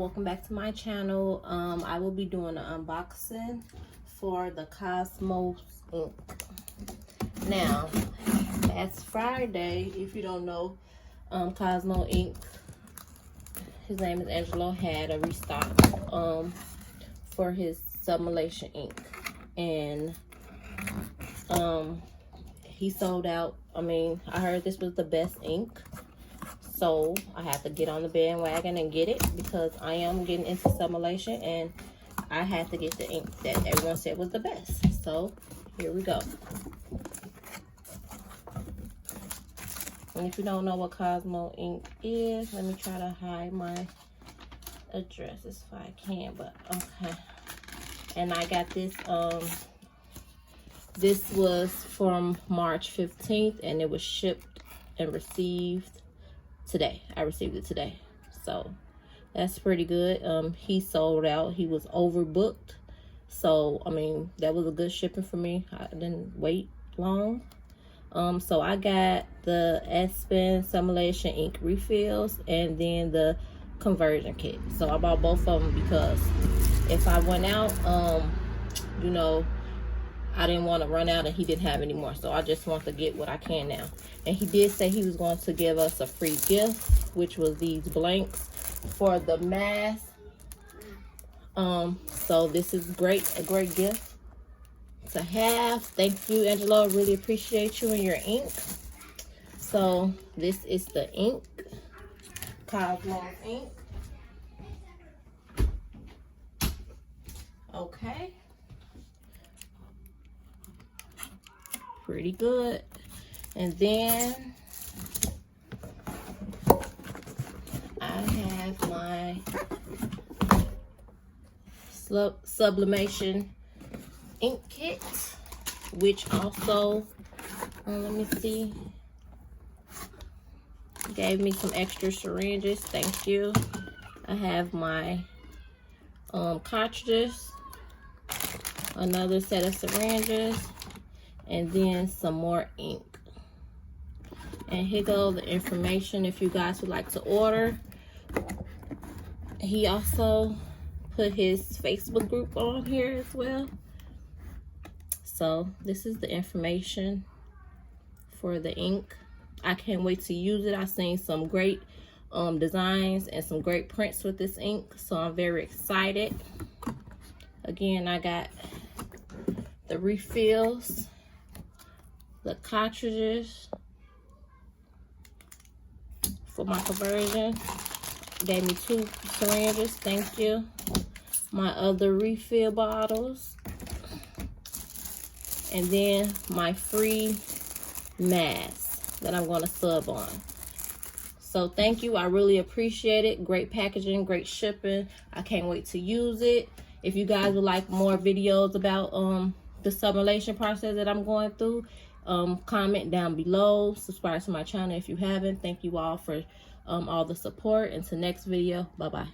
welcome back to my channel. I will be doing an unboxing for the Cosmos ink. Now, last Friday, if you don't know, Cosmo ink, his name is Angelo, had a restock for his Sublimation ink, and he sold out. I mean, I heard this was the best ink, so I have to get on the bandwagon and get it because I am getting into Sublimation, and I had to get the ink that everyone said was the best. So here we go. And if you don't know what Cosmo ink is, let me try to hide my addresses if I can, but okay. And I got this, this was from March 15th, and it was shipped and received today. I received it today, so that's pretty good. He sold out. He was overbooked, so I mean that was a good shipping for me. I didn't wait long. So I got the Aspen Sublimation ink refills and then the conversion kit. So I bought both of them because if I went out, you know, I didn't want to run out and he didn't have any more. So I just want to get what I can now. And he did say he was going to give us a free gift, which was these blanks for the mask. So this is great, a great gift to have. Thank you, Angelo. Really appreciate you and your ink. So this is the ink, Cosmos ink. Okay, pretty good. And then I have my Sublimation ink kit, which also, let me see, gave me some extra syringes. Thank you. I have my cartridges, another set of syringes, and then some more ink. And here goes the information if you guys would like to order. He also put his Facebook group on here as well. So this is the information for the ink. I can't wait to use it. I've seen some great designs and some great prints with this ink, so I'm very excited. Again, I got the refills, the cartridges for my conversion. Gave me 2 syringes, thank you. My other refill bottles, and then my free mask that I'm going to sub on. So thank you, I really appreciate it. Great packaging, great shipping. I can't wait to use it. If you guys would like more videos about the sublimation process that I'm going through, comment down below. Subscribe to my channel if you haven't. Thank you all for all the support. Until next video, bye bye.